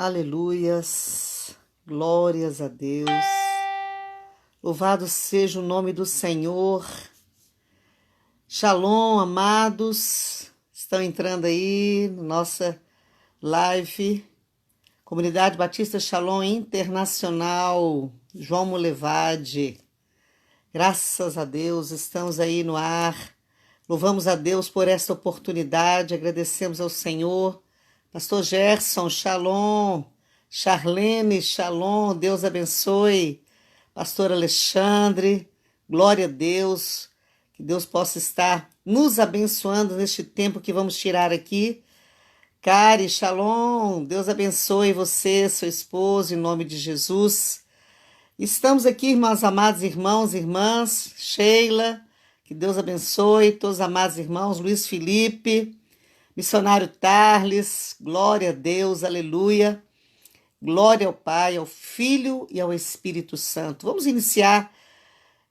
Aleluias, glórias a Deus, louvado seja o nome do Senhor. Shalom, amados, estão entrando aí na nossa live, Comunidade Batista Shalom Internacional, João Mulevade. Graças a Deus, estamos aí no ar, louvamos a Deus por esta oportunidade, agradecemos ao Senhor. Pastor Gerson, Shalom. Charlene, Shalom, Deus abençoe. Pastor Alexandre, glória a Deus. Que Deus possa estar nos abençoando neste tempo que vamos tirar aqui. Cari, Shalom, Deus abençoe você, seu esposo, em nome de Jesus. Estamos aqui, meus amados irmãos e irmãs. Sheila, que Deus abençoe. Todos os amados irmãos. Luiz Felipe. Missionário Tarles, glória a Deus, aleluia, glória ao Pai, ao Filho e ao Espírito Santo. Vamos iniciar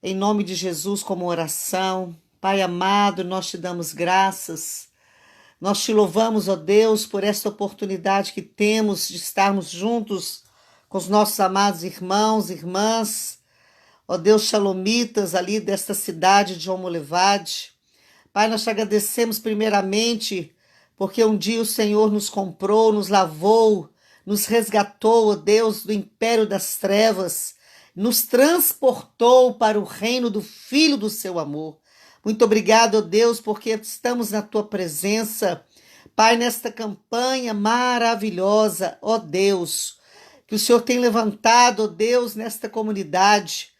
em nome de Jesus como oração. Pai amado, nós te damos graças, nós te louvamos, ó Deus, por esta oportunidade que temos de estarmos juntos com os nossos amados irmãos e irmãs, ó Deus, shalomitas ali desta cidade de João Mulevade. Pai, nós te agradecemos primeiramente porque um dia o Senhor nos comprou, nos lavou, nos resgatou, ó Deus, do império das trevas, nos transportou para o reino do Filho do seu amor. Muito obrigado, ó Deus, porque estamos na tua presença, Pai, nesta campanha maravilhosa, ó Deus, que o Senhor tem levantado, ó Deus, nesta comunidade.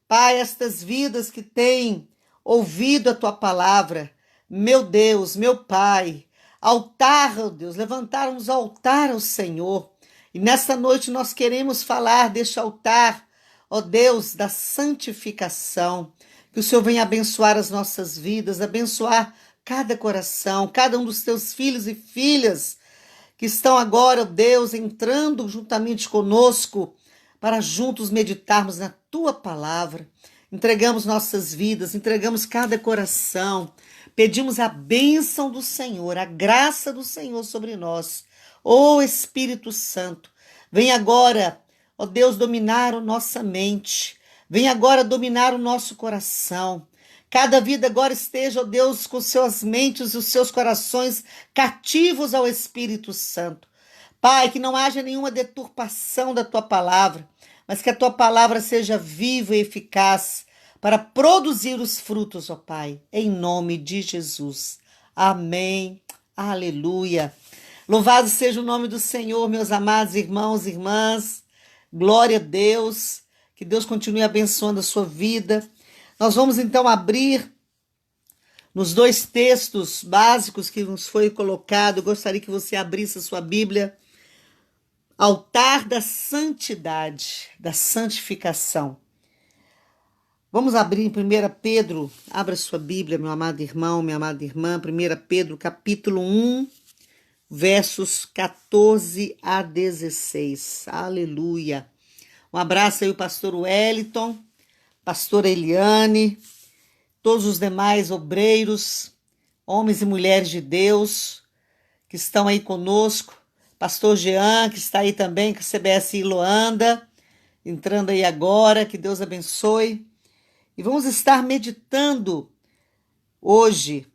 Pai, estas vidas que têm ouvido a tua palavra, meu Deus, meu Pai, altar, ó Deus, levantarmos altar ao Senhor. E nesta noite nós queremos falar deste altar, ó Deus, da santificação. Que o Senhor venha abençoar as nossas vidas, abençoar cada coração, cada um dos teus filhos e filhas que estão agora, ó Deus, entrando juntamente conosco para juntos meditarmos na tua palavra. Entregamos nossas vidas, entregamos cada coração, pedimos a bênção do Senhor, a graça do Senhor sobre nós. Ó Espírito Santo, vem agora, ó Deus, dominar a nossa mente, vem agora dominar o nosso coração. Cada vida agora esteja, ó Deus, com suas mentes e os seus corações cativos ao Espírito Santo. Pai, que não haja nenhuma deturpação da tua palavra, mas que a tua palavra seja viva e eficaz para produzir os frutos, ó Pai, em nome de Jesus. Amém. Aleluia. Louvado seja o nome do Senhor, meus amados irmãos e irmãs. Glória a Deus. Que Deus continue abençoando a sua vida. Nós vamos então abrir nos dois textos básicos que nos foi colocado. Eu gostaria que você abrisse a sua Bíblia. Altar da santidade, da santificação. Vamos abrir em 1 Pedro, abra sua Bíblia, meu amado irmão, minha amada irmã, 1 Pedro, capítulo 1, versos 14 a 16. Aleluia. Um abraço aí o pastor Wellington, pastora Eliane, todos os demais obreiros, homens e mulheres de Deus que estão aí conosco. Pastor Jean, que está aí também, com a CBS Iloanda, entrando aí agora, que Deus abençoe. E vamos estar meditando hoje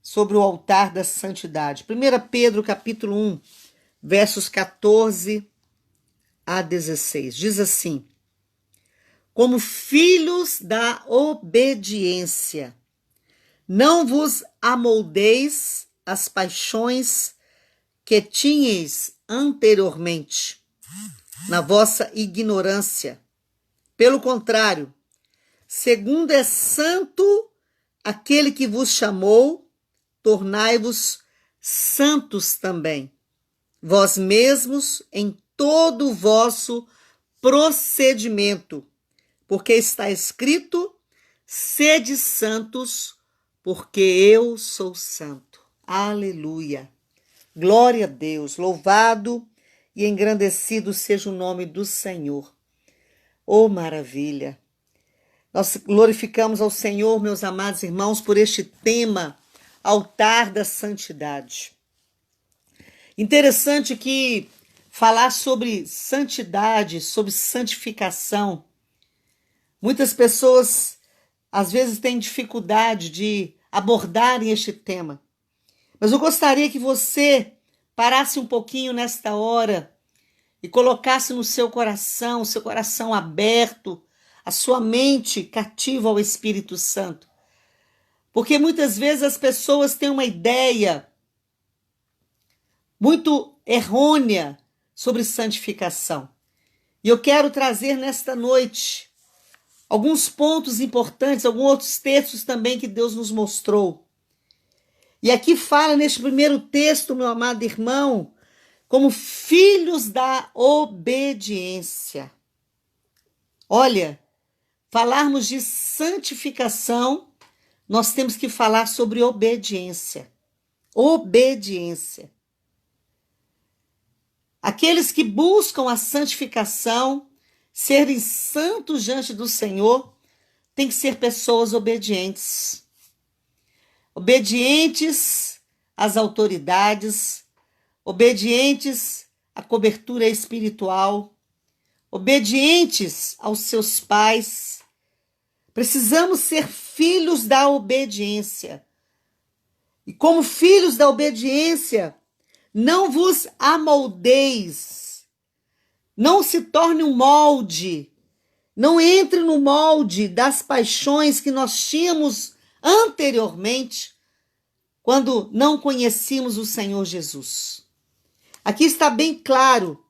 sobre o altar da santidade. 1 Pedro, capítulo 1, versos 14 a 16. Diz assim: como filhos da obediência, não vos amoldeis às paixões que tinhais anteriormente, na vossa ignorância. Pelo contrário, segundo é santo aquele que vos chamou, tornai-vos santos também, vós mesmos em todo o vosso procedimento, porque está escrito: sede santos, porque eu sou santo. Aleluia. Glória a Deus, louvado e engrandecido seja o nome do Senhor. Oh, maravilha! Nós glorificamos ao Senhor, meus amados irmãos, por este tema, altar da santidade. Interessante que falar sobre santidade, sobre santificação. Muitas pessoas, às vezes, têm dificuldade de abordarem este tema. Mas eu gostaria que você parasse um pouquinho nesta hora e colocasse no seu coração aberto, a sua mente cativa ao Espírito Santo. Porque muitas vezes as pessoas têm uma ideia muito errônea sobre santificação. E eu quero trazer nesta noite alguns pontos importantes, alguns outros textos também que Deus nos mostrou. E aqui fala neste primeiro texto, meu amado irmão, como filhos da obediência. Olha, falarmos de santificação, nós temos que falar sobre obediência. Obediência. Aqueles que buscam a santificação, serem santos diante do Senhor, têm que ser pessoas obedientes. Obedientes às autoridades, obedientes à cobertura espiritual, obedientes aos seus pais. Precisamos ser filhos da obediência. E como filhos da obediência, não vos amoldeis, não se torne um molde, não entre no molde das paixões que nós tínhamos anteriormente, quando não conhecíamos o Senhor Jesus. Aqui está bem claro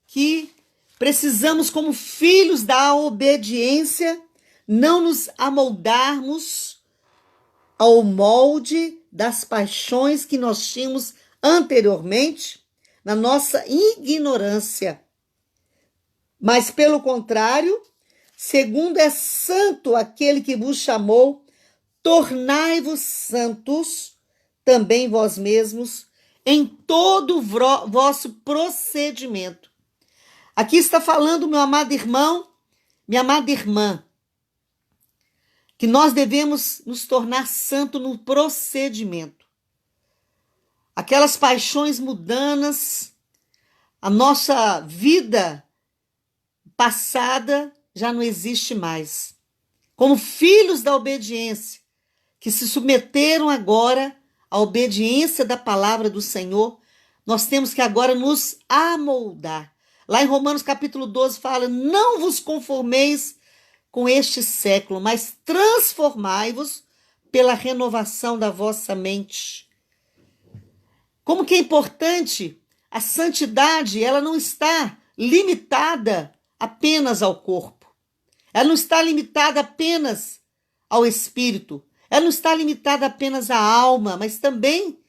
que precisamos, como filhos da obediência, não nos amoldarmos ao molde das paixões que nós tínhamos anteriormente, na nossa ignorância. Mas, pelo contrário, segundo é santo aquele que vos chamou, tornai-vos santos também vós mesmos em todo o vosso procedimento. Aqui está falando, meu amado irmão, minha amada irmã, que nós devemos nos tornar santos no procedimento. Aquelas paixões mundanas, a nossa vida passada já não existe mais. Como filhos da obediência, que se submeteram agora à obediência da palavra do Senhor, nós temos que agora nos amoldar. Lá em Romanos capítulo 12 fala, não vos conformeis com este século, mas transformai-vos pela renovação da vossa mente. Como que é importante, a santidade, ela não está limitada apenas ao corpo. Ela não está limitada apenas ao espírito. Ela não está limitada apenas à alma, mas também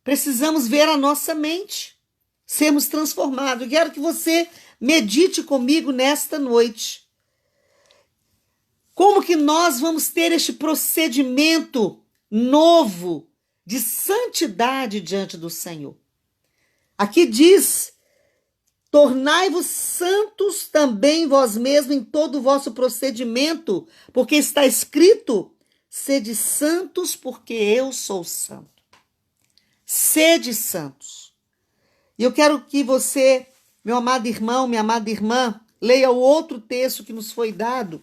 precisamos ver a nossa mente, sermos transformados. Eu quero que você medite comigo nesta noite. Como que nós vamos ter este procedimento novo de santidade diante do Senhor? Aqui diz, tornai-vos santos também vós mesmos em todo o vosso procedimento, porque está escrito, sede santos porque eu sou santo. Sede santos. E eu quero que você, meu amado irmão, minha amada irmã, leia o outro texto que nos foi dado,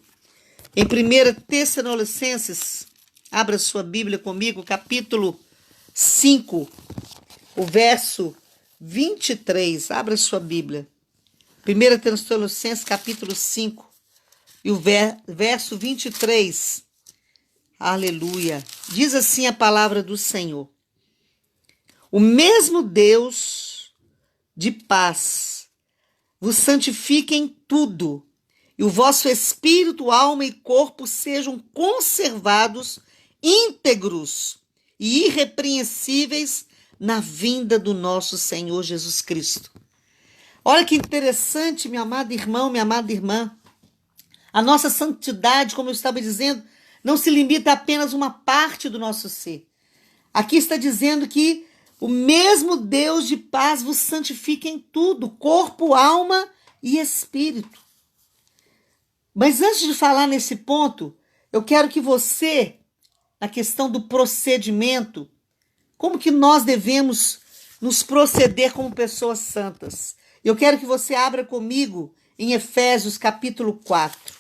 em 1 Tessalonicenses, abra sua Bíblia comigo, capítulo 5, o verso 23, abra sua Bíblia. 1 Tessalonicenses, capítulo 5, e o verso 23. Aleluia. Diz assim a palavra do Senhor. O mesmo Deus de paz vos santifique em tudo, e o vosso espírito, alma e corpo sejam conservados íntegros e irrepreensíveis na vinda do nosso Senhor Jesus Cristo. Olha que interessante, meu amado irmão, minha amada irmã. A nossa santidade, como eu estava dizendo, não se limita a apenas uma parte do nosso ser. Aqui está dizendo que o mesmo Deus de paz vos santifica em tudo, corpo, alma e espírito. Mas antes de falar nesse ponto, eu quero que você, na questão do procedimento, como que nós devemos nos proceder como pessoas santas? Eu quero que você abra comigo em Efésios capítulo 4.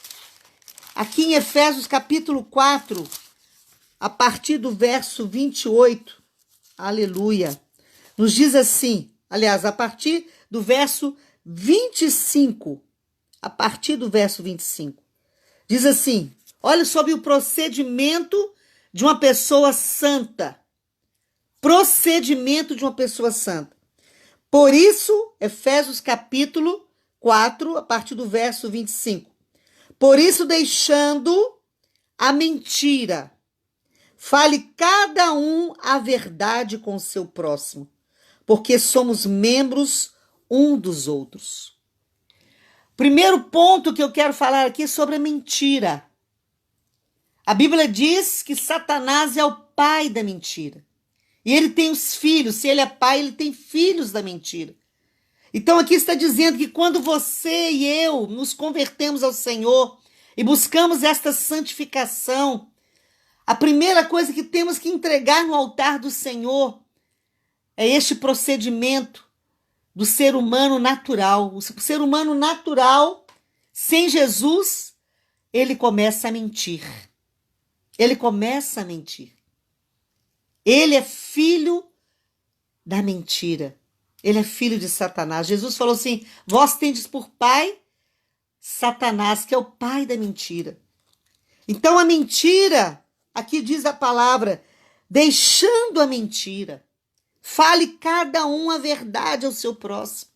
Aqui em Efésios capítulo 4, a partir do verso 28, aleluia, nos diz assim, aliás, a partir do verso 25, diz assim, olha sobre o procedimento de uma pessoa santa. Procedimento de uma pessoa santa. Por isso, Efésios capítulo 4, a partir do verso 25. Por isso, deixando a mentira, fale cada um a verdade com o seu próximo, porque somos membros um dos outros. Primeiro ponto que eu quero falar aqui é sobre a mentira. A Bíblia diz que Satanás é o pai da mentira. E ele tem os filhos. Se ele é pai, ele tem filhos da mentira. Então aqui está dizendo que quando você e eu nos convertemos ao Senhor e buscamos esta santificação, a primeira coisa que temos que entregar no altar do Senhor é este procedimento do ser humano natural. O ser humano natural, sem Jesus, ele começa a mentir. Ele começa a mentir. Ele é filho da mentira. Ele é filho de Satanás. Jesus falou assim, vós tendes por pai Satanás, que é o pai da mentira. Então a mentira, aqui diz a palavra, deixando a mentira, fale cada um a verdade ao seu próximo.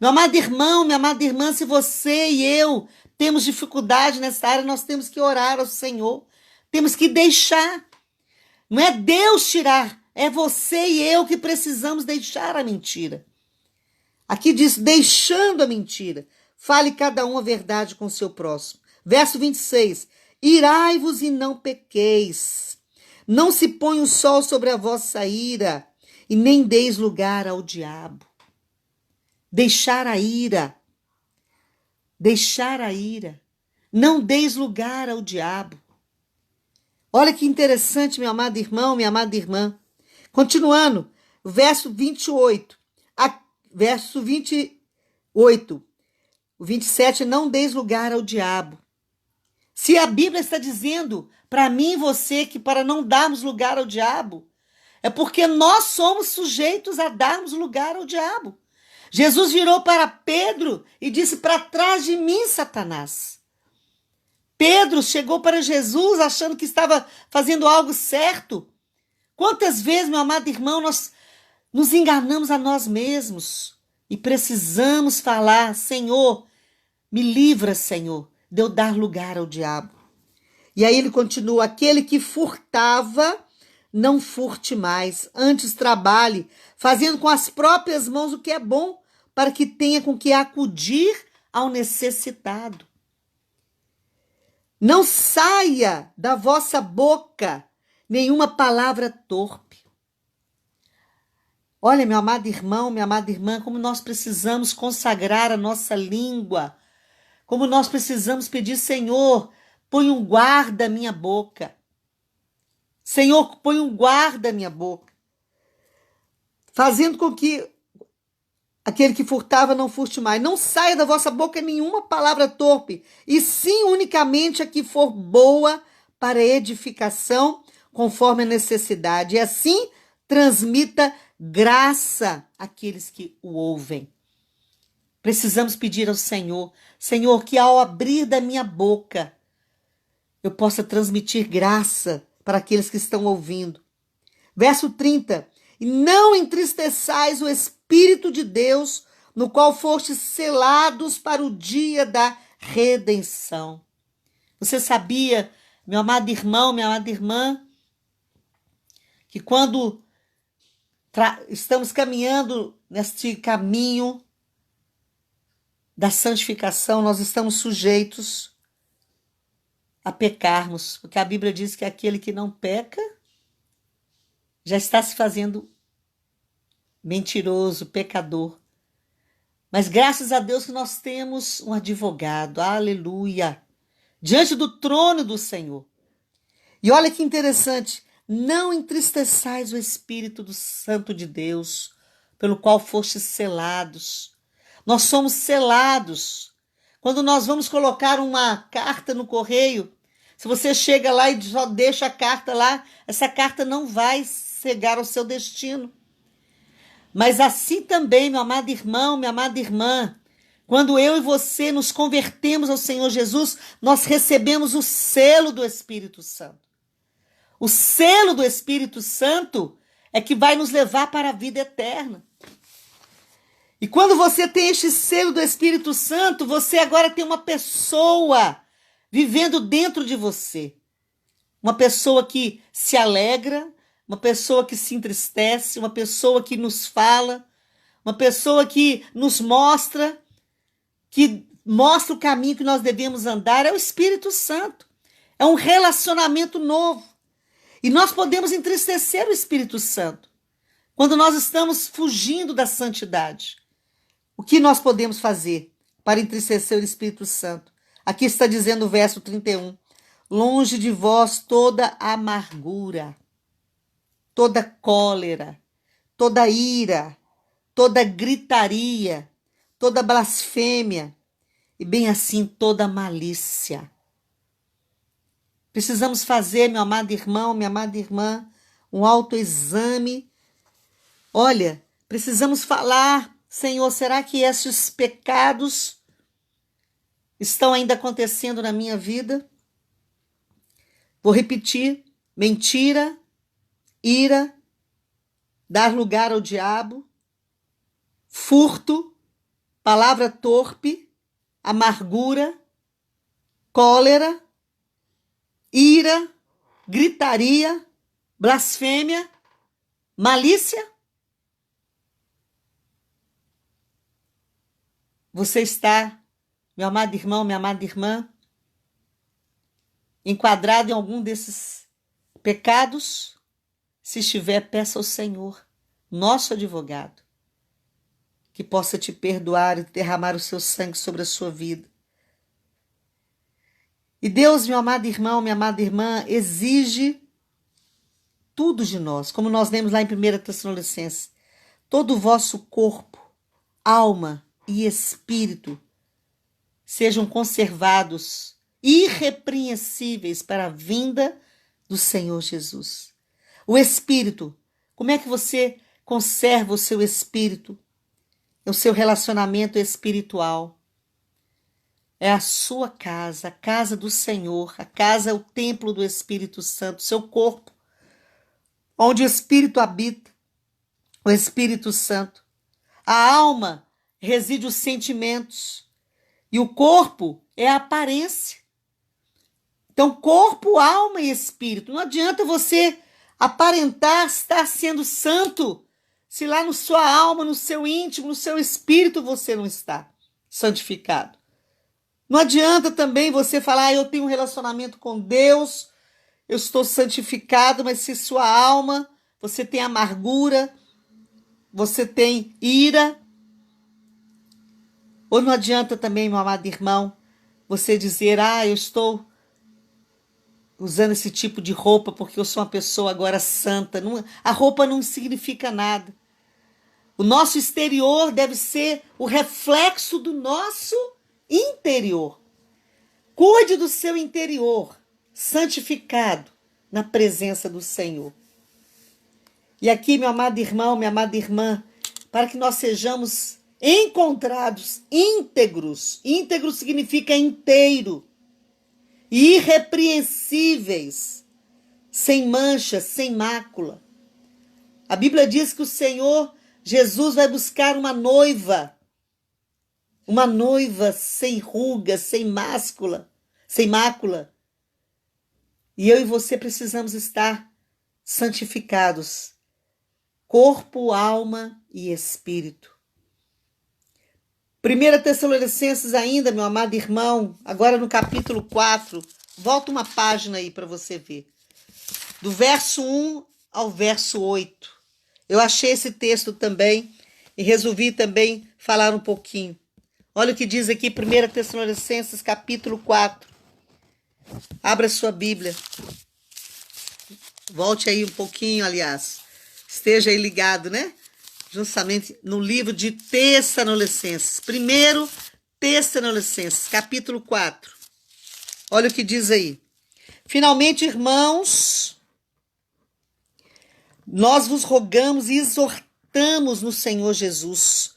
Meu amado irmão, minha amada irmã, se você e eu temos dificuldade nessa área, nós temos que orar ao Senhor. Temos que deixar. Não é Deus tirar, é você e eu que precisamos deixar a mentira. Aqui diz, deixando a mentira, fale cada um a verdade com o seu próximo. Verso 26, irai-vos e não pequeis, não se põe o sol sobre a vossa ira, e nem deis lugar ao diabo. Deixar a ira, não deis lugar ao diabo. Olha que interessante, meu amado irmão, minha amada irmã. Continuando, verso 28. Verso 28. O 27, não deis lugar ao diabo. Se a Bíblia está dizendo para mim e você que para não darmos lugar ao diabo, é porque nós somos sujeitos a darmos lugar ao diabo. Jesus virou para Pedro e disse, para trás de mim, Satanás. Pedro chegou para Jesus achando que estava fazendo algo certo. Quantas vezes, meu amado irmão, nós nos enganamos a nós mesmos e precisamos falar, Senhor, me livra, Senhor, de eu dar lugar ao diabo. E aí ele continua, aquele que furtava, não furte mais, antes trabalhe, fazendo com as próprias mãos o que é bom, para que tenha com que acudir ao necessitado. Não saia da vossa boca nenhuma palavra torpe. Olha, meu amado irmão, minha amada irmã, como nós precisamos consagrar a nossa língua, como nós precisamos pedir, Senhor, põe um guarda à minha boca. Senhor, põe um guarda à minha boca, fazendo com que aquele que furtava não furte mais. Não saia da vossa boca nenhuma palavra torpe, e sim unicamente a que for boa para edificação, conforme a necessidade. E assim transmita graça àqueles que o ouvem. Precisamos pedir ao Senhor, Senhor, que ao abrir da minha boca, eu possa transmitir graça para aqueles que estão ouvindo. Verso 30. E não entristeçais o Espírito de Deus, no qual fostes selados para o dia da redenção. Você sabia, meu amado irmão, minha amada irmã, que quando estamos caminhando neste caminho da santificação, nós estamos sujeitos a pecarmos, porque a Bíblia diz que aquele que não peca já está se fazendo mentiroso, pecador. Mas graças a Deus que nós temos um advogado, aleluia, diante do trono do Senhor. E olha que interessante, não entristeçais o Espírito do Santo de Deus, pelo qual fostes selados. Nós somos selados. Quando nós vamos colocar uma carta no correio, se você chega lá e só deixa a carta lá, essa carta não vai chegar ao seu destino. Mas assim também, meu amado irmão, minha amada irmã, quando eu e você nos convertemos ao Senhor Jesus, nós recebemos o selo do Espírito Santo. O selo do Espírito Santo é que vai nos levar para a vida eterna. E quando você tem este selo do Espírito Santo, você agora tem uma pessoa vivendo dentro de você. Uma pessoa que se alegra, uma pessoa que se entristece, uma pessoa que nos fala, uma pessoa que nos mostra, que mostra o caminho que nós devemos andar. É o Espírito Santo. É um relacionamento novo. E nós podemos entristecer o Espírito Santo quando nós estamos fugindo da santidade. O que nós podemos fazer para entristecer o Espírito Santo? Aqui está dizendo o verso 31. Longe de vós toda amargura, toda cólera, toda ira, toda gritaria, toda blasfêmia e bem assim toda malícia. Precisamos fazer, meu amado irmão, minha amada irmã, um autoexame. Olha, precisamos falar, Senhor, será que esses pecados estão ainda acontecendo na minha vida? Vou repetir: mentira, ira, dar lugar ao diabo, furto, palavra torpe, amargura, cólera, ira, gritaria, blasfêmia, malícia. Você está, meu amado irmão, minha amada irmã, enquadrado em algum desses pecados? Se estiver, peça ao Senhor, nosso advogado, que possa te perdoar e derramar o seu sangue sobre a sua vida. E Deus, meu amado irmão, minha amada irmã, exige tudo de nós, como nós lemos lá em 1 Tessalonicenses. Todo o vosso corpo, alma e espírito sejam conservados irrepreensíveis para a vinda do Senhor Jesus. O espírito, como é que você conserva o seu espírito? É o seu relacionamento espiritual. É a sua casa, a casa do Senhor, a casa é o templo do Espírito Santo, seu corpo, onde o Espírito habita, o Espírito Santo. A alma reside os sentimentos e o corpo é a aparência. Então, corpo, alma e espírito. Não adianta você aparentar estar sendo santo se lá na sua alma, no seu íntimo, no seu espírito você não está santificado. Não adianta também você falar, eu tenho um relacionamento com Deus, eu estou santificado, mas se sua alma, você tem amargura, você tem ira. Ou não adianta também, meu amado irmão, você dizer, eu estou usando esse tipo de roupa porque eu sou uma pessoa agora santa. Não, a roupa não significa nada. O nosso exterior deve ser o reflexo do nosso interior. Cuide do seu interior, santificado na presença do Senhor. E aqui, meu amado irmão, minha amada irmã, para que nós sejamos encontrados íntegros. Íntegro significa inteiro. Irrepreensíveis, sem mancha, sem mácula. A Bíblia diz que o Senhor Jesus vai buscar uma noiva sem ruga, sem mácula. E eu e você precisamos estar santificados, corpo, alma e espírito. 1 Tessalonicenses ainda, meu amado irmão, agora no capítulo 4, volta uma página aí para você ver. Do verso 1 ao verso 8. Eu achei esse texto também e resolvi também falar um pouquinho. Olha o que diz aqui 1 Tessalonicenses capítulo 4. Abra sua Bíblia. Volte aí um pouquinho, aliás. Esteja aí ligado, né? justamente no livro de Tessalonicenses. Primeiro Tessalonicenses, capítulo 4. Olha o que diz aí. Finalmente, irmãos, nós vos rogamos e exortamos no Senhor Jesus,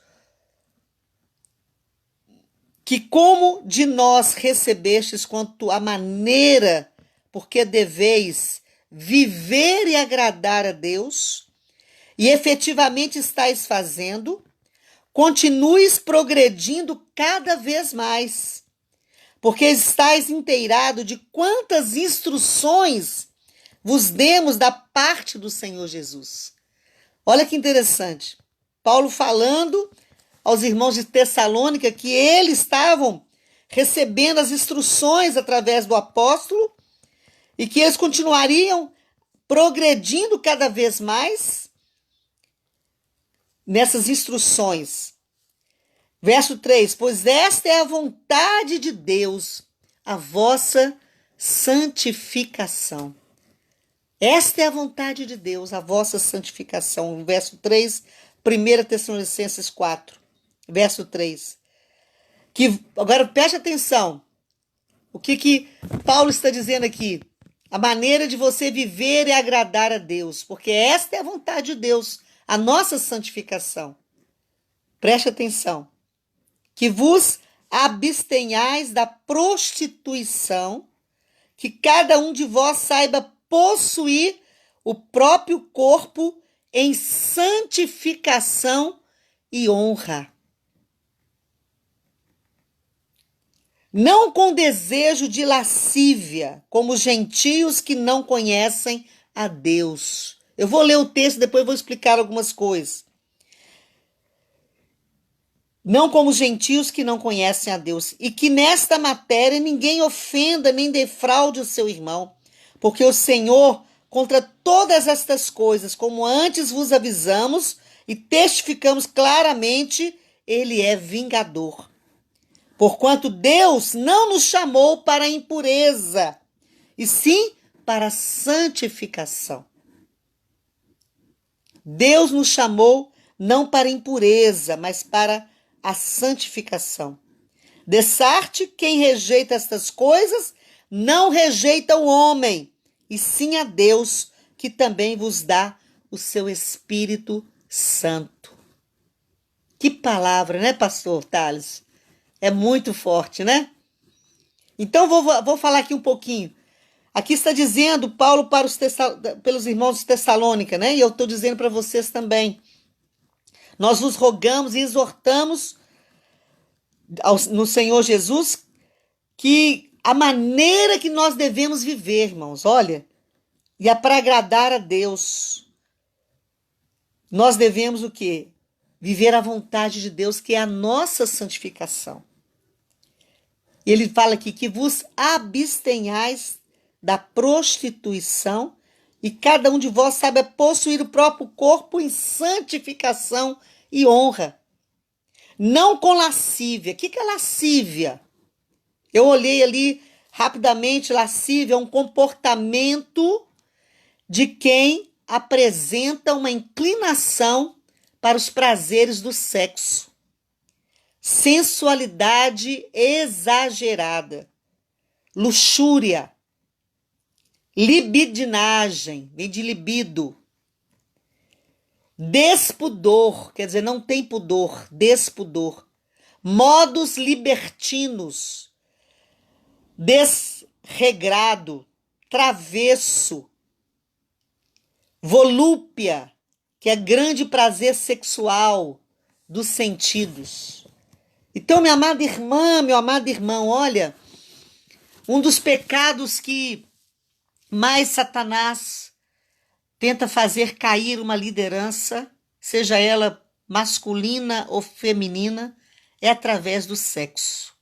que como de nós recebestes quanto a maneira, porque deveis viver e agradar a Deus, e efetivamente estáis fazendo, continues progredindo cada vez mais, porque estáis inteirados de quantas instruções vos demos da parte do Senhor Jesus. Olha que interessante. Paulo falando aos irmãos de Tessalônica que eles estavam recebendo as instruções através do apóstolo e que eles continuariam progredindo cada vez mais nessas instruções. Verso 3, pois esta é a vontade de Deus, a vossa santificação. Esta é a vontade de Deus, a vossa santificação. Verso 3, 1 Tessalonicenses 4, verso 3. Agora preste atenção. O que Paulo está dizendo aqui? A maneira de você viver e agradar a Deus, porque esta é a vontade de Deus, a nossa santificação. Preste atenção. Que vos abstenhais da prostituição, que cada um de vós saiba possuir o próprio corpo em santificação e honra. Não com desejo de lascívia, como os gentios que não conhecem a Deus. Eu vou ler o texto, depois vou explicar algumas coisas. Não como os gentios que não conhecem a Deus, e que nesta matéria ninguém ofenda nem defraude o seu irmão, porque o Senhor, contra todas estas coisas, como antes vos avisamos e testificamos claramente, ele é vingador. Porquanto Deus não nos chamou para a impureza, e sim para a santificação. Deus nos chamou não para a impureza, mas para a santificação. Dessarte, quem rejeita estas coisas, não rejeita o homem, e sim a Deus, que também vos dá o seu Espírito Santo. Que palavra, né, pastor Thales? É muito forte, né? Então, vou falar aqui um pouquinho. Aqui está dizendo Paulo para pelos irmãos de Tessalônica, né? E eu estou dizendo para vocês também. Nós vos rogamos e exortamos no Senhor Jesus que a maneira que nós devemos viver, irmãos, olha, e é para agradar a Deus. Nós devemos o quê? Viver a vontade de Deus, que é a nossa santificação. E ele fala aqui que vos abstenhais da prostituição e cada um de vós saiba possuir o próprio corpo em santificação e honra. Não com lascívia. O que é lascívia? Eu olhei ali rapidamente, lascívia é um comportamento de quem apresenta uma inclinação para os prazeres do sexo. Sensualidade exagerada, luxúria, libidinagem, vem de libido, despudor, quer dizer, não tem pudor, despudor, modos libertinos, desregrado, travesso, volúpia, que é grande prazer sexual dos sentidos. Então, minha amada irmã, meu amado irmão, olha, um dos pecados que mais Satanás tenta fazer cair uma liderança, seja ela masculina ou feminina, é através do sexo.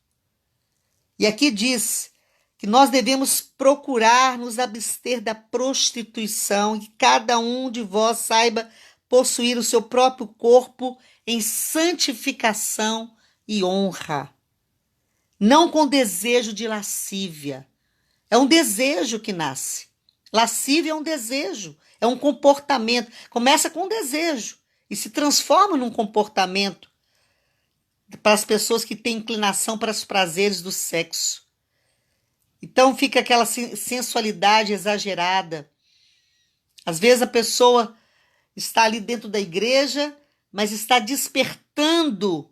E aqui diz que nós devemos procurar nos abster da prostituição e que cada um de vós saiba possuir o seu próprio corpo em santificação e honra, não com desejo de lascívia. É um desejo que nasce. Lascívia é um desejo, é um comportamento. Começa com um desejo e se transforma num comportamento para as pessoas que têm inclinação para os prazeres do sexo. Então fica aquela sensualidade exagerada. Às vezes a pessoa está ali dentro da igreja, mas está despertando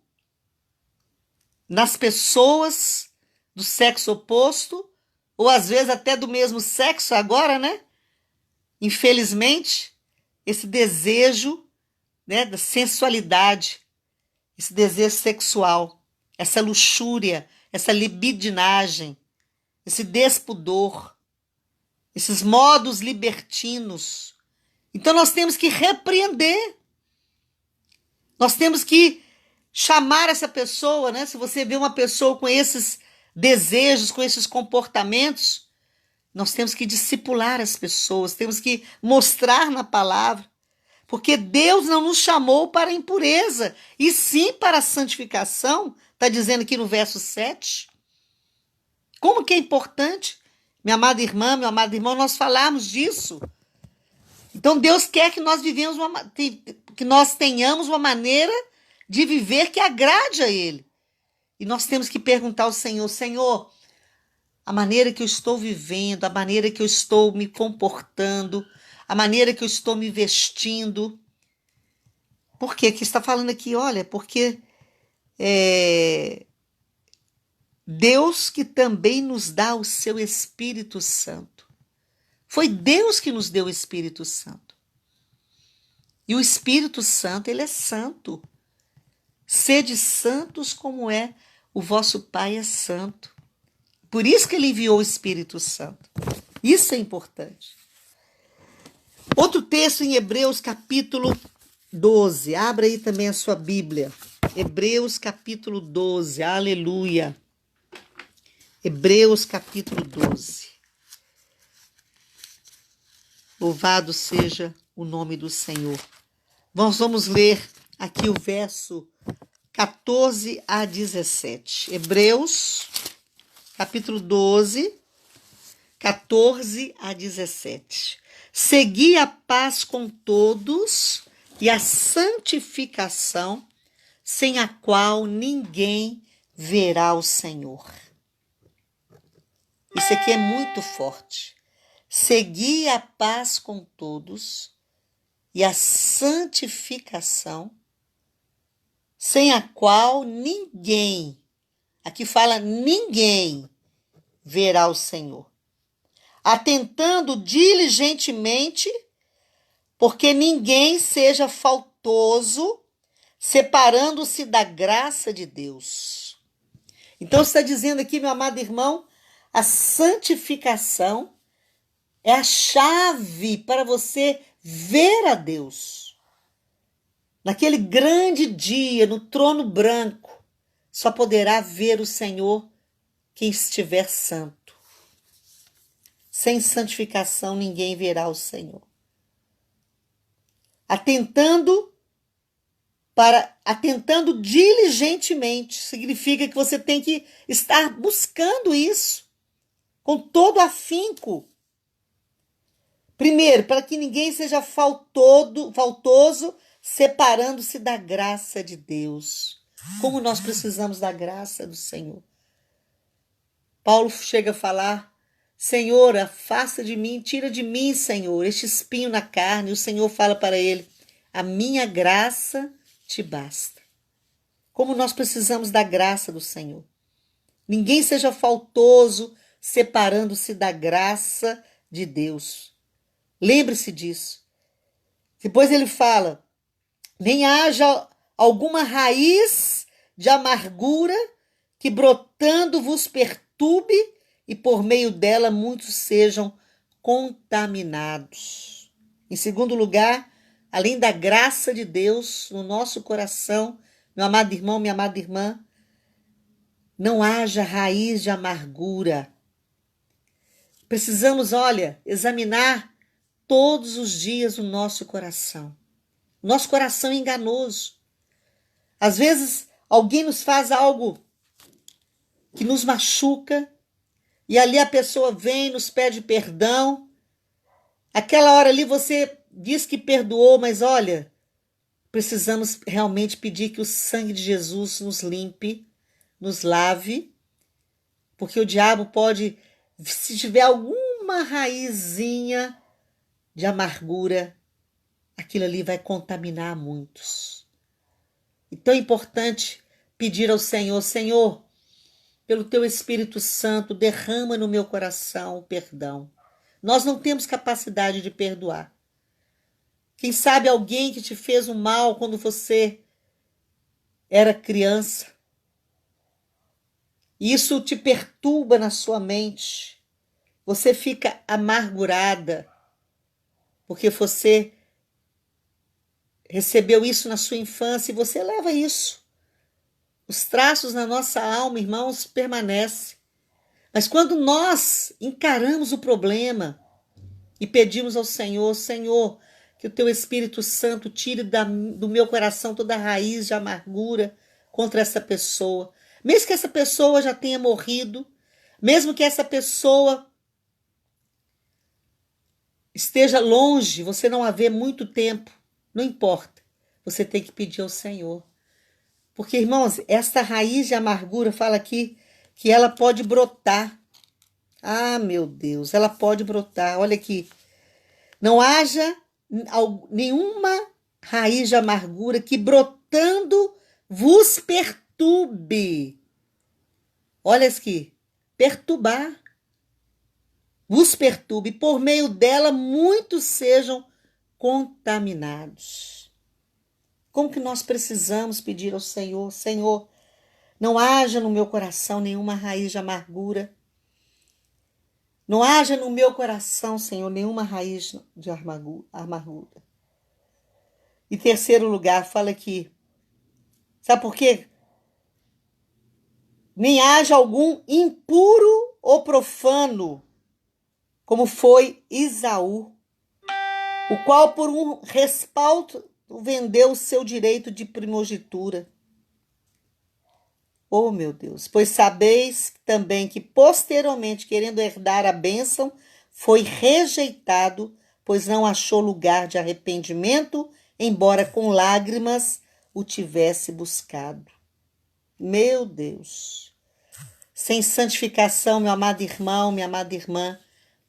nas pessoas do sexo oposto, ou às vezes até do mesmo sexo agora, né? Infelizmente, esse desejo, né, da sensualidade, esse desejo sexual, essa luxúria, essa libidinagem, esse despudor, esses modos libertinos. Então nós temos que repreender. Nós temos que chamar essa pessoa, né? Se você vê uma pessoa com esses desejos, com esses comportamentos, nós temos que discipular as pessoas, temos que mostrar na palavra, porque Deus não nos chamou para a impureza, e sim para a santificação, está dizendo aqui no verso 7. Como que é importante, minha amada irmã, meu amado irmão, nós falarmos disso. Então Deus quer que nós que nós tenhamos uma maneira de viver que agrade a Ele. E nós temos que perguntar ao Senhor, Senhor, a maneira que eu estou vivendo, a maneira que eu estou me comportando, a maneira que eu estou me vestindo. Por quê? Que está falando aqui, olha, porque Deus que também nos dá o seu Espírito Santo. Foi Deus que nos deu o Espírito Santo. E o Espírito Santo, ele é santo. Sede santos como é o vosso Pai é santo. Por isso que ele enviou o Espírito Santo. Isso é importante. Outro texto em Hebreus capítulo 12. Abra aí também a sua Bíblia. Hebreus capítulo 12. Aleluia. Hebreus capítulo 12. Louvado seja o nome do Senhor. Nós vamos ler aqui o verso 14 a 17. Hebreus capítulo 12, 14 a 17. Segui a paz com todos e a santificação, sem a qual ninguém verá o Senhor. Isso aqui é muito forte. Segui a paz com todos e a santificação, sem a qual ninguém, aqui fala ninguém, verá o Senhor. Atentando diligentemente, porque ninguém seja faltoso, separando-se da graça de Deus. Então está dizendo aqui, meu amado irmão, a santificação é a chave para você ver a Deus. Naquele grande dia, no trono branco, só poderá ver o Senhor quem estiver santo. Sem santificação, ninguém verá o Senhor. Atentando diligentemente, significa que você tem que estar buscando isso com todo afinco. Primeiro, para que ninguém seja faltoso, separando-se da graça de Deus. Como nós precisamos da graça do Senhor. Paulo chega a falar, Senhor, afasta de mim, tira de mim, Senhor, este espinho na carne. O Senhor fala para ele, a minha graça te basta. Como nós precisamos da graça do Senhor. Ninguém seja faltoso, separando-se da graça de Deus. Lembre-se disso. Depois ele fala, nem haja alguma raiz de amargura que brotando vos perturbe e por meio dela muitos sejam contaminados. Em segundo lugar, além da graça de Deus no nosso coração, meu amado irmão, minha amada irmã, não haja raiz de amargura. Precisamos, examinar todos os dias o nosso coração. Nosso coração é enganoso. Às vezes, alguém nos faz algo que nos machuca, e ali a pessoa vem, nos pede perdão. Aquela hora ali você diz que perdoou, mas precisamos realmente pedir que o sangue de Jesus nos limpe, nos lave, porque o diabo pode, se tiver alguma raizinha de amargura, aquilo ali vai contaminar muitos. Então é importante pedir ao Senhor, Senhor, pelo teu Espírito Santo, derrama no meu coração o perdão. Nós não temos capacidade de perdoar. Quem sabe alguém que te fez um mal quando você era criança. Isso te perturba na sua mente. Você fica amargurada porque você recebeu isso na sua infância e você leva isso. Os traços na nossa alma, irmãos, permanecem. Mas quando nós encaramos o problema e pedimos ao Senhor, Senhor, que o teu Espírito Santo tire do meu coração toda a raiz de amargura contra essa pessoa, mesmo que essa pessoa já tenha morrido, mesmo que essa pessoa esteja longe, você não a vê muito tempo, não importa, você tem que pedir ao Senhor. Porque, irmãos, essa raiz de amargura fala aqui que ela pode brotar. Ah, meu Deus, ela pode brotar. Olha aqui. Não haja nenhuma raiz de amargura que brotando vos perturbe. Olha aqui. Perturbar. Vos perturbe. Por meio dela, muitos sejam contaminados. Como que nós precisamos pedir ao Senhor, Senhor, não haja no meu coração nenhuma raiz de amargura. Não haja no meu coração, Senhor, nenhuma raiz de amargura. Em terceiro lugar, fala aqui. Sabe por quê? Nem haja algum impuro ou profano, como foi Esaú, o qual por um respaldo vendeu o seu direito de primogenitura. Oh, meu Deus! Pois sabeis também que posteriormente, querendo herdar a bênção, foi rejeitado, pois não achou lugar de arrependimento, embora com lágrimas o tivesse buscado. Meu Deus! Sem santificação, meu amado irmão, minha amada irmã,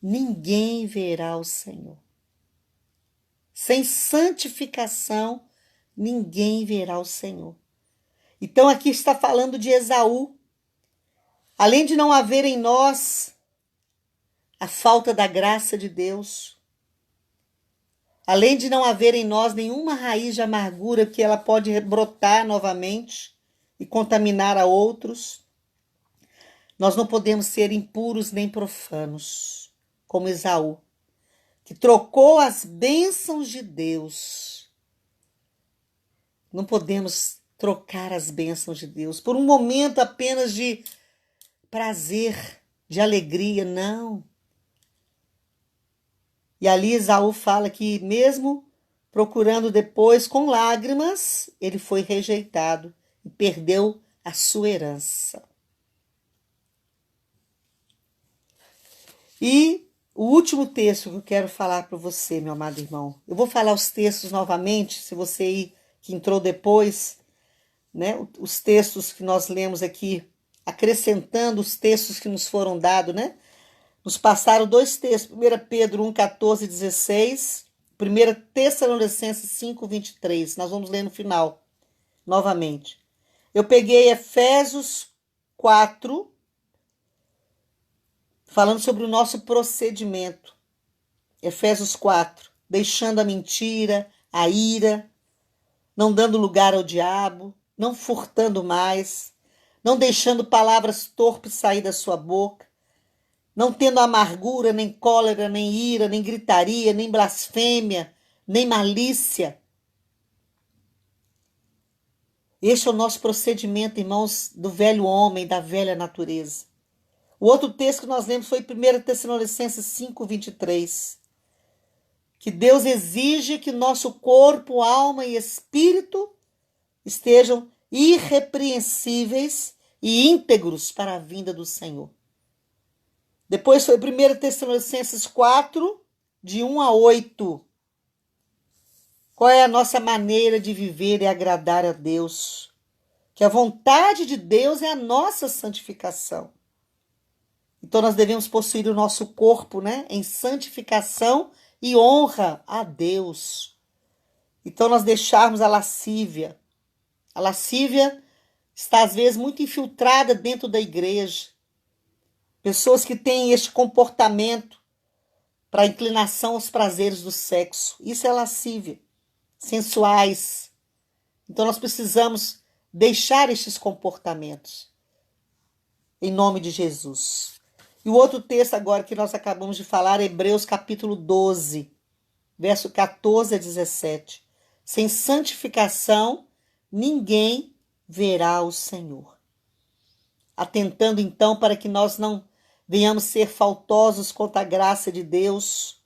ninguém verá o Senhor. Sem santificação, ninguém verá o Senhor. Então aqui está falando de Esaú. Além de não haver em nós a falta da graça de Deus, além de não haver em nós nenhuma raiz de amargura que ela pode brotar novamente e contaminar a outros, nós não podemos ser impuros nem profanos, como Esaú, que trocou as bênçãos de Deus. Não podemos trocar as bênçãos de Deus por um momento apenas de prazer, de alegria, não. E ali Esaú fala que mesmo procurando depois com lágrimas, ele foi rejeitado e perdeu a sua herança. E o último texto que eu quero falar para você, meu amado irmão. Eu vou falar os textos novamente, se você aí que entrou depois, né? Os textos que nós lemos aqui, acrescentando os textos que nos foram dados, né? Nos passaram dois textos, 1 Pedro 1, 14 e 16, 1 Tessalonicenses 5, 23. Nós vamos ler no final, novamente. Eu peguei Efésios 4, falando sobre o nosso procedimento. Efésios 4, deixando a mentira, a ira, não dando lugar ao diabo, não furtando mais, não deixando palavras torpes sair da sua boca, não tendo amargura, nem cólera, nem ira, nem gritaria, nem blasfêmia, nem malícia. Este é o nosso procedimento, irmãos, do velho homem, da velha natureza. O outro texto que nós lemos foi 1 Tessalonicenses 5, 23. Que Deus exige que nosso corpo, alma e espírito estejam irrepreensíveis e íntegros para a vinda do Senhor. Depois foi 1 Tessalonicenses 4, de 1 a 8. Qual é a nossa maneira de viver e agradar a Deus? Que a vontade de Deus é a nossa santificação. Então nós devemos possuir o nosso corpo, né, em santificação e honra a Deus. Então nós deixarmos a lascívia. A lascívia está às vezes muito infiltrada dentro da igreja. Pessoas que têm este comportamento para inclinação aos prazeres do sexo. Isso é lascívia. Sensuais. Então nós precisamos deixar estes comportamentos. Em nome de Jesus. E o outro texto agora que nós acabamos de falar, Hebreus capítulo 12, verso 14 a 17. Sem santificação, ninguém verá o Senhor. Atentando então para que nós não venhamos ser faltosos contra a graça de Deus,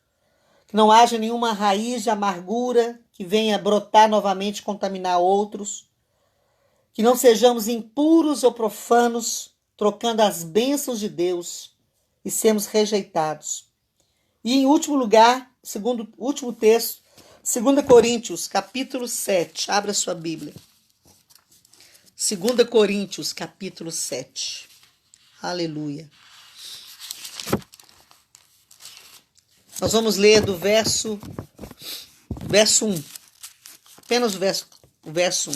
que não haja nenhuma raiz de amargura que venha brotar novamente e contaminar outros, que não sejamos impuros ou profanos, trocando as bênçãos de Deus e sermos rejeitados. E em último lugar, último texto, 2 Coríntios, capítulo 7. Abra sua Bíblia. 2 Coríntios, capítulo 7. Aleluia. Nós vamos ler do verso 1. Apenas o verso 1.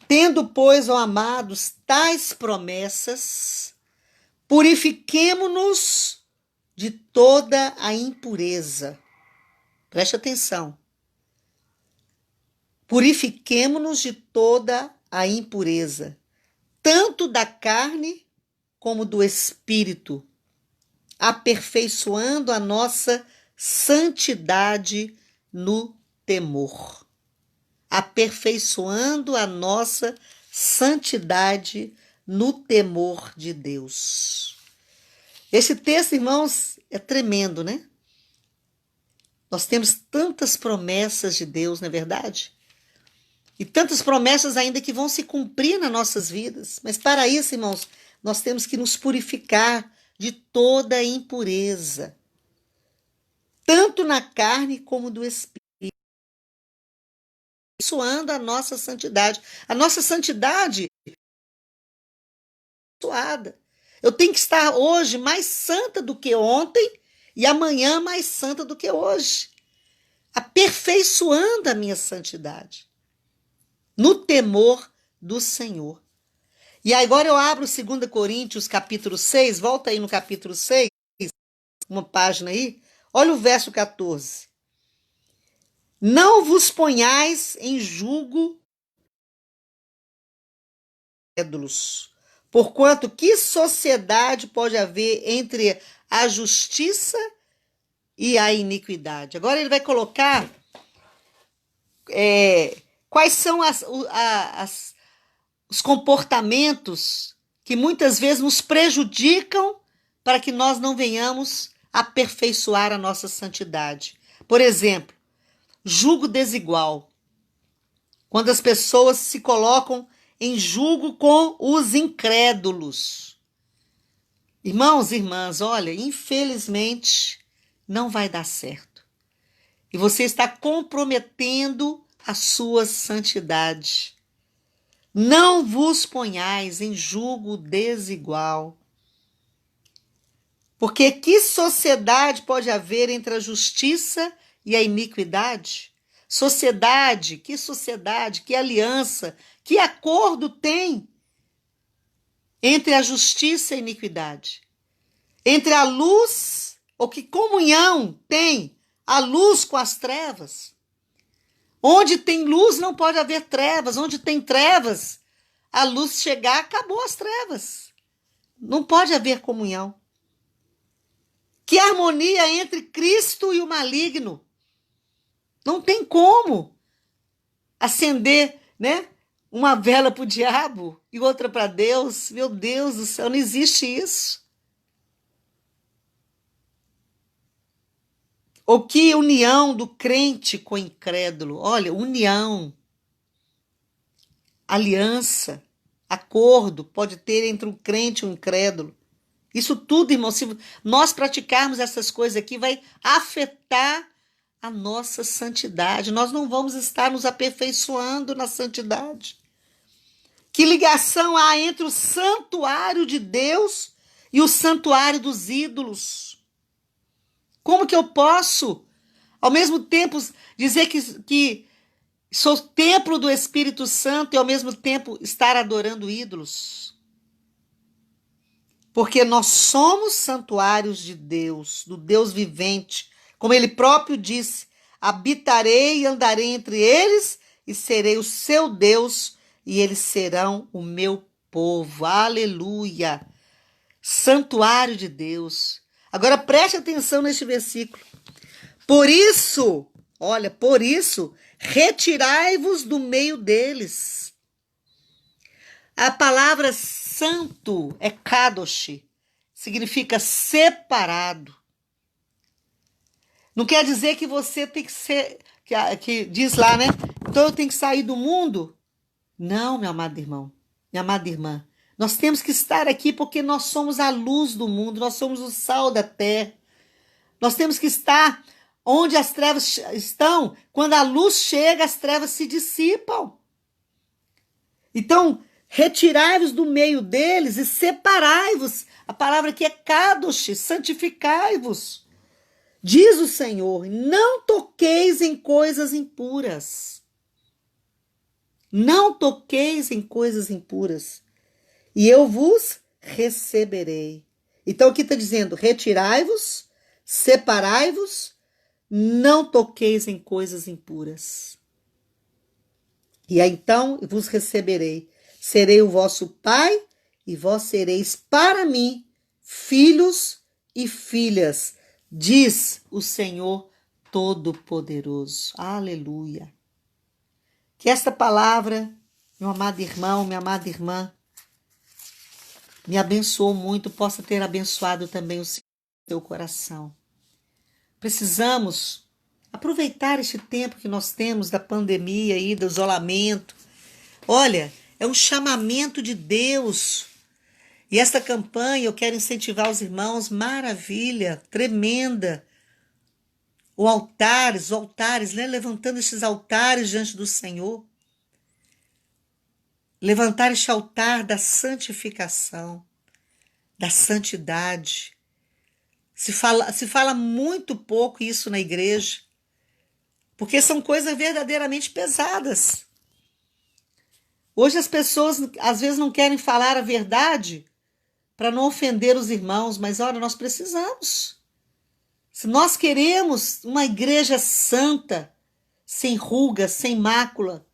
Tendo, pois, ó amados, tais promessas, purifiquemo-nos de toda a impureza. Preste atenção. Purifiquemo-nos de toda a impureza, tanto da carne como do espírito, aperfeiçoando a nossa santidade no temor. Aperfeiçoando a nossa santidade no temor de Deus. Esse texto, irmãos, é tremendo, né? Nós temos tantas promessas de Deus, não é verdade? E tantas promessas ainda que vão se cumprir nas nossas vidas. Mas para isso, irmãos, nós temos que nos purificar de toda a impureza, tanto na carne como do espírito. Aperfeiçoando a nossa santidade. A nossa santidade é aperfeiçoada. Eu tenho que estar hoje mais santa do que ontem e amanhã mais santa do que hoje. Aperfeiçoando a minha santidade. No temor do Senhor. E agora eu abro 2 Coríntios, capítulo 6. Volta aí no capítulo 6, uma página aí. Olha o verso 14. Não vos ponhais em julgo ídolos, porquanto que sociedade pode haver entre a justiça e a iniquidade? Agora ele vai colocar quais são os comportamentos que muitas vezes nos prejudicam para que nós não venhamos aperfeiçoar a nossa santidade. Por exemplo, julgo desigual. Quando as pessoas se colocam em julgo com os incrédulos. Irmãos e irmãs, olha, infelizmente não vai dar certo. E você está comprometendo a sua santidade. Não vos ponhais em julgo desigual. Porque que sociedade pode haver entre a justiça e a iniquidade? Sociedade, que aliança, que acordo tem entre a justiça e a iniquidade? Entre a luz, ou que comunhão tem a luz com as trevas? Onde tem luz não pode haver trevas. Onde tem trevas, a luz chegar, acabou as trevas. Não pode haver comunhão. Que harmonia entre Cristo e o maligno. Não tem como acender, né, uma vela para o diabo e outra para Deus. Meu Deus do céu, não existe isso. Ou que união do crente com o incrédulo. Olha, união, aliança, acordo pode ter entre um crente e um incrédulo. Isso tudo, irmão, se nós praticarmos essas coisas aqui, vai afetar a nossa santidade. Nós não vamos estar nos aperfeiçoando na santidade. Que ligação há entre o santuário de Deus e o santuário dos ídolos? Como que eu posso, ao mesmo tempo, dizer que sou templo do Espírito Santo e, ao mesmo tempo, estar adorando ídolos? Porque nós somos santuários de Deus, do Deus vivente. Como ele próprio disse, habitarei e andarei entre eles e serei o seu Deus e eles serão o meu povo. Aleluia! Santuário de Deus. Agora preste atenção neste versículo. Por isso, olha, por isso, retirai-vos do meio deles. A palavra santo é kadosh, significa separado. Não quer dizer que você tem que ser, que diz lá, né? Então eu tenho que sair do mundo? Não, meu amado irmão, minha amada irmã. Nós temos que estar aqui porque nós somos a luz do mundo, nós somos o sal da terra. Nós temos que estar onde as trevas estão. Quando a luz chega, as trevas se dissipam. Então, retirai-vos do meio deles e separai-vos. A palavra aqui é kadosh, santificai-vos. Diz o Senhor, não toqueis em coisas impuras. Não toqueis em coisas impuras. E eu vos receberei. Então aqui está dizendo, retirai-vos, separai-vos, não toqueis em coisas impuras. E aí, então vos receberei. Serei o vosso pai e vós sereis para mim filhos e filhas, diz o Senhor Todo-Poderoso. Aleluia. Que esta palavra, meu amado irmão, minha amada irmã, me abençoou muito, possa ter abençoado também o seu coração. Precisamos aproveitar este tempo que nós temos da pandemia e do isolamento. Olha, é um chamamento de Deus. E esta campanha eu quero incentivar os irmãos, maravilha, tremenda. Os altares, né? Levantando esses altares diante do Senhor. Levantar este altar da santificação, da santidade. Se fala muito pouco isso na igreja, porque são coisas verdadeiramente pesadas. Hoje as pessoas às vezes não querem falar a verdade para não ofender os irmãos, mas olha, nós precisamos. Se nós queremos uma igreja santa, sem ruga, sem mácula,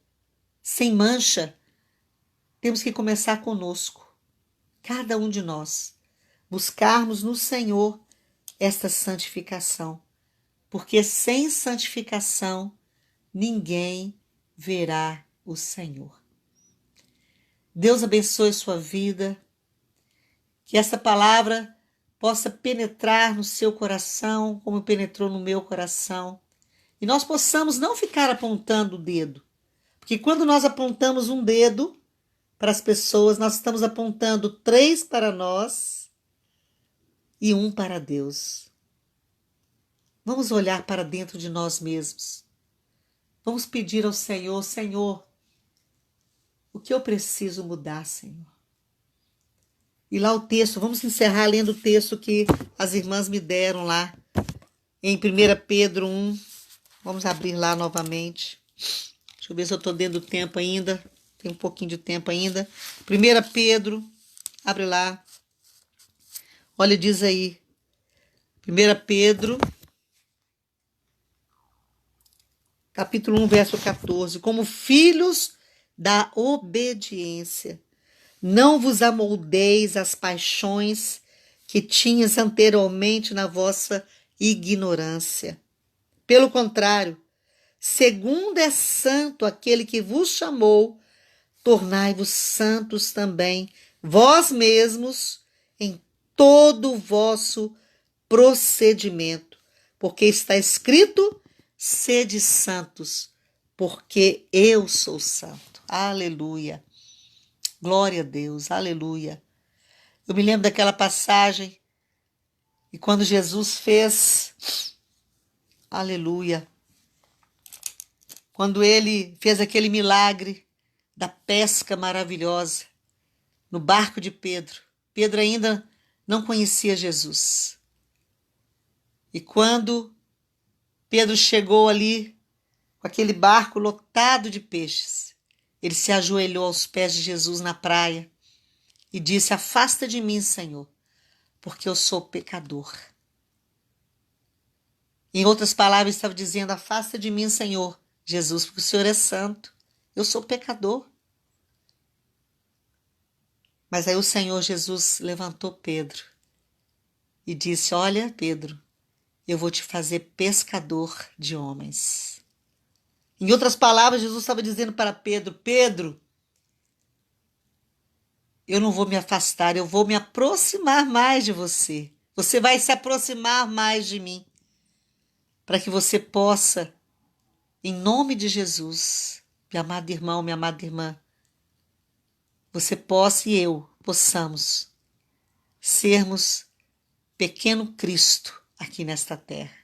sem mancha, temos que começar conosco, cada um de nós, buscarmos no Senhor esta santificação, porque sem santificação ninguém verá o Senhor. Deus abençoe sua vida, que essa palavra possa penetrar no seu coração, como penetrou no meu coração, e nós possamos não ficar apontando o dedo, porque quando nós apontamos um dedo para as pessoas, nós estamos apontando 3 para nós e 1 para Deus. Vamos olhar para dentro de nós mesmos. Vamos pedir ao Senhor, Senhor, o que eu preciso mudar, Senhor? E lá o texto, vamos encerrar lendo o texto que as irmãs me deram lá, em 1 Pedro 1. Vamos abrir lá novamente. Deixa eu ver se eu estou dentro do tempo ainda. Tem um pouquinho de tempo ainda. 1 Pedro, abre lá. Olha, diz aí. 1 Pedro, capítulo 1, verso 14. Como filhos da obediência, não vos amoldeis às paixões que tinhas anteriormente na vossa ignorância. Pelo contrário, segundo é santo aquele que vos chamou, tornai-vos santos também, vós mesmos, em todo o vosso procedimento, porque está escrito, sede santos, porque eu sou santo. Aleluia. Glória a Deus, aleluia. Eu me lembro daquela passagem, e quando Jesus fez, aleluia, quando ele fez aquele milagre da pesca maravilhosa no barco de Pedro. Pedro ainda não conhecia Jesus. E quando Pedro chegou ali com aquele barco lotado de peixes, ele se ajoelhou aos pés de Jesus na praia e disse: afasta de mim, Senhor, porque eu sou pecador. Em outras palavras, estava dizendo: afasta de mim, Senhor Jesus, porque o Senhor é santo, eu sou pecador. Mas aí o Senhor Jesus levantou Pedro e disse: olha, Pedro, eu vou te fazer pescador de homens. Em outras palavras, Jesus estava dizendo para Pedro: Pedro, eu não vou me afastar, eu vou me aproximar mais de você. Você vai se aproximar mais de mim, para que você possa, em nome de Jesus, meu amado irmão, minha amada irmã, você possa e eu possamos sermos pequeno Cristo aqui nesta terra,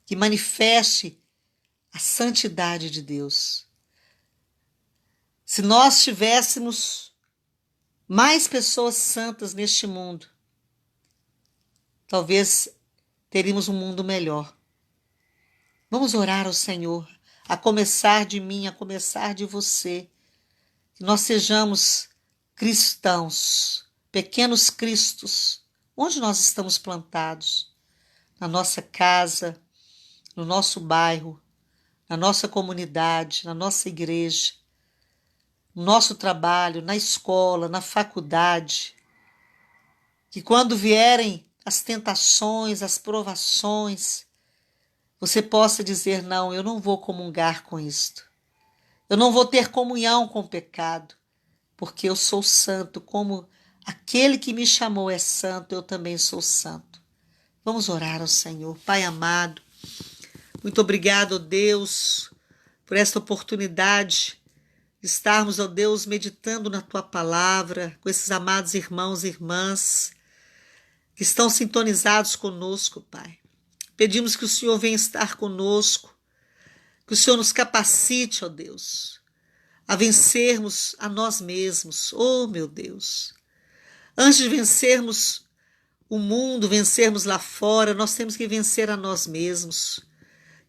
que manifeste a santidade de Deus. Se nós tivéssemos mais pessoas santas neste mundo, talvez teríamos um mundo melhor. Vamos orar ao Senhor, a começar de mim, a começar de você, que nós sejamos cristãos, pequenos cristos, onde nós estamos plantados, na nossa casa, no nosso bairro, na nossa comunidade, na nossa igreja, no nosso trabalho, na escola, na faculdade, que quando vierem as tentações, as provações, você possa dizer: não, eu não vou comungar com isto. Eu não vou ter comunhão com o pecado, porque eu sou santo, como aquele que me chamou é santo, eu também sou santo. Vamos orar ao Senhor. Pai amado, muito obrigado, ó Deus, por esta oportunidade de estarmos, ó Deus, meditando na Tua palavra, com esses amados irmãos e irmãs que estão sintonizados conosco, Pai. Pedimos que o Senhor venha estar conosco, que o Senhor nos capacite, ó Deus, a vencermos a nós mesmos, oh meu Deus. Antes de vencermos o mundo, vencermos lá fora, nós temos que vencer a nós mesmos.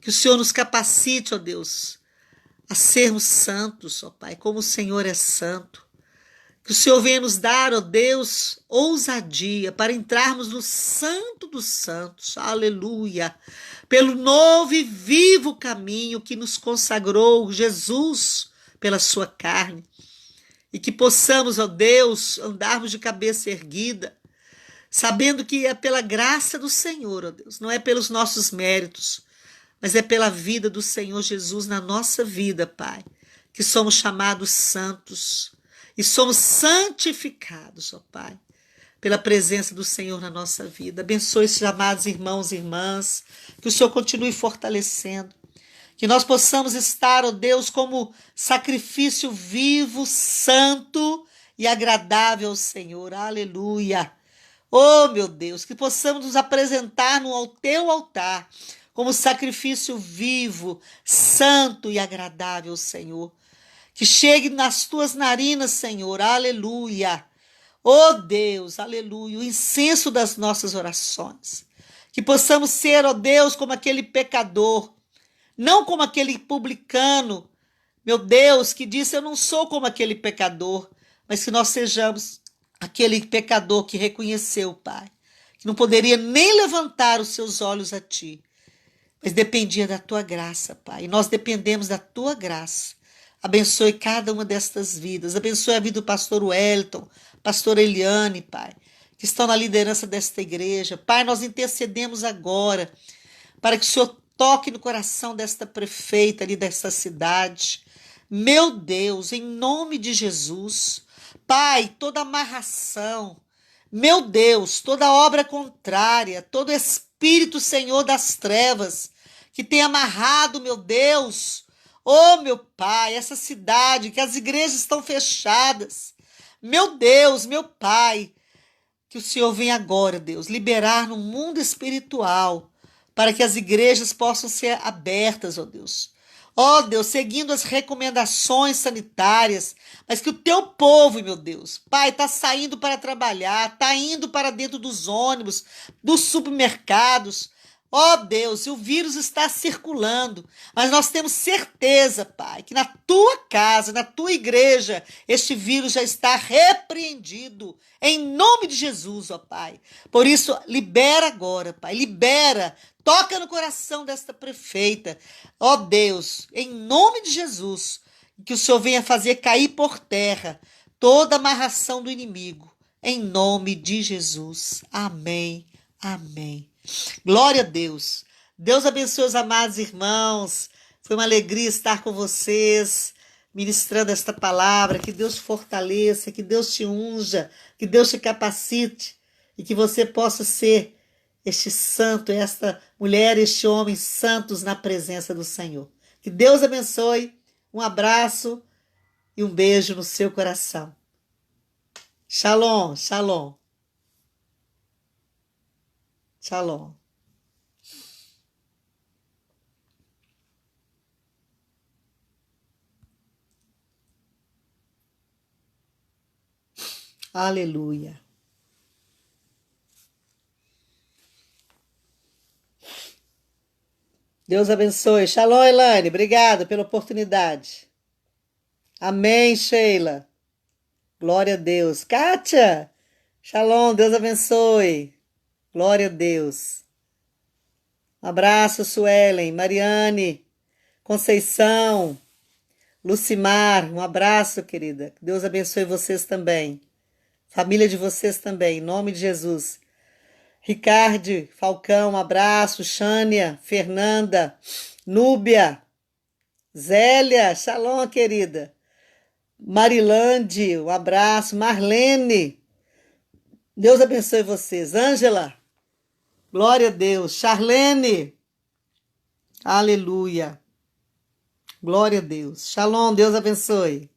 Que o Senhor nos capacite, ó Deus, a sermos santos, ó Pai, como o Senhor é santo. Que o Senhor venha nos dar, ó Deus, ousadia para entrarmos no Santo dos Santos, aleluia, pelo novo e vivo caminho que nos consagrou Jesus pela sua carne. E que possamos, ó Deus, andarmos de cabeça erguida, sabendo que é pela graça do Senhor, ó Deus, não é pelos nossos méritos, mas é pela vida do Senhor Jesus na nossa vida, Pai, que somos chamados santos e somos santificados, ó Pai, pela presença do Senhor na nossa vida. Abençoe esses amados irmãos e irmãs, que o Senhor continue fortalecendo, que nós possamos estar, ó Deus, como sacrifício vivo, santo e agradável ao Senhor, aleluia. Oh, meu Deus, que possamos nos apresentar no teu altar como sacrifício vivo, santo e agradável, Senhor. Que chegue nas tuas narinas, Senhor, aleluia. Oh, Deus, aleluia, o incenso das nossas orações. Que possamos ser, ó Deus, como aquele pecador, não como aquele publicano, meu Deus, que disse: eu não sou como aquele pecador, mas que nós sejamos aquele pecador que reconheceu, Pai, que não poderia nem levantar os seus olhos a Ti, mas dependia da Tua graça, Pai. E nós dependemos da Tua graça. Abençoe cada uma destas vidas. Abençoe a vida do pastor Wellington, pastor Eliane, Pai, que estão na liderança desta igreja. Pai, nós intercedemos agora para que o Senhor toque no coração desta prefeita ali desta cidade. Meu Deus, em nome de Jesus, Pai, toda amarração, meu Deus, toda obra contrária, todo espírito, Senhor, das trevas, que tem amarrado, meu Deus, oh meu Pai, essa cidade, que as igrejas estão fechadas, meu Deus, meu Pai, que o Senhor venha agora, Deus, liberar no mundo espiritual, para que as igrejas possam ser abertas, ó Deus. Ó Deus, seguindo as recomendações sanitárias, mas que o teu povo, meu Deus, Pai, está saindo para trabalhar, está indo para dentro dos ônibus, dos supermercados. Ó Deus, e o vírus está circulando, mas nós temos certeza, Pai, que na tua casa, na tua igreja, este vírus já está repreendido, em nome de Jesus, ó Pai. Por isso, libera agora, Pai, libera, toca no coração desta prefeita, ó Deus, em nome de Jesus, que o Senhor venha fazer cair por terra toda amarração do inimigo, em nome de Jesus. Amém, amém. Glória a Deus. Deus abençoe os amados irmãos. Foi uma alegria estar com vocês, ministrando esta palavra. Que Deus fortaleça, que Deus te unja, que Deus te capacite e que você possa ser este santo, esta mulher, este homem santos na presença do Senhor. Que Deus abençoe. Um abraço e um beijo no seu coração. Shalom, shalom. Shalom. Aleluia. Deus abençoe. Shalom, Elaine. Obrigada pela oportunidade. Amém, Sheila. Glória a Deus. Kátia. Shalom. Deus abençoe. Glória a Deus. Um abraço, Suelen. Mariane. Conceição. Lucimar. Um abraço, querida. Deus abençoe vocês também. Família de vocês também. Em nome de Jesus. Ricardo, Falcão, um abraço. Xânia, Fernanda, Núbia, Zélia, shalom, querida. Marilande, um abraço. Marlene, Deus abençoe vocês. Ângela, glória a Deus. Charlene, aleluia. Glória a Deus. Shalom, Deus abençoe.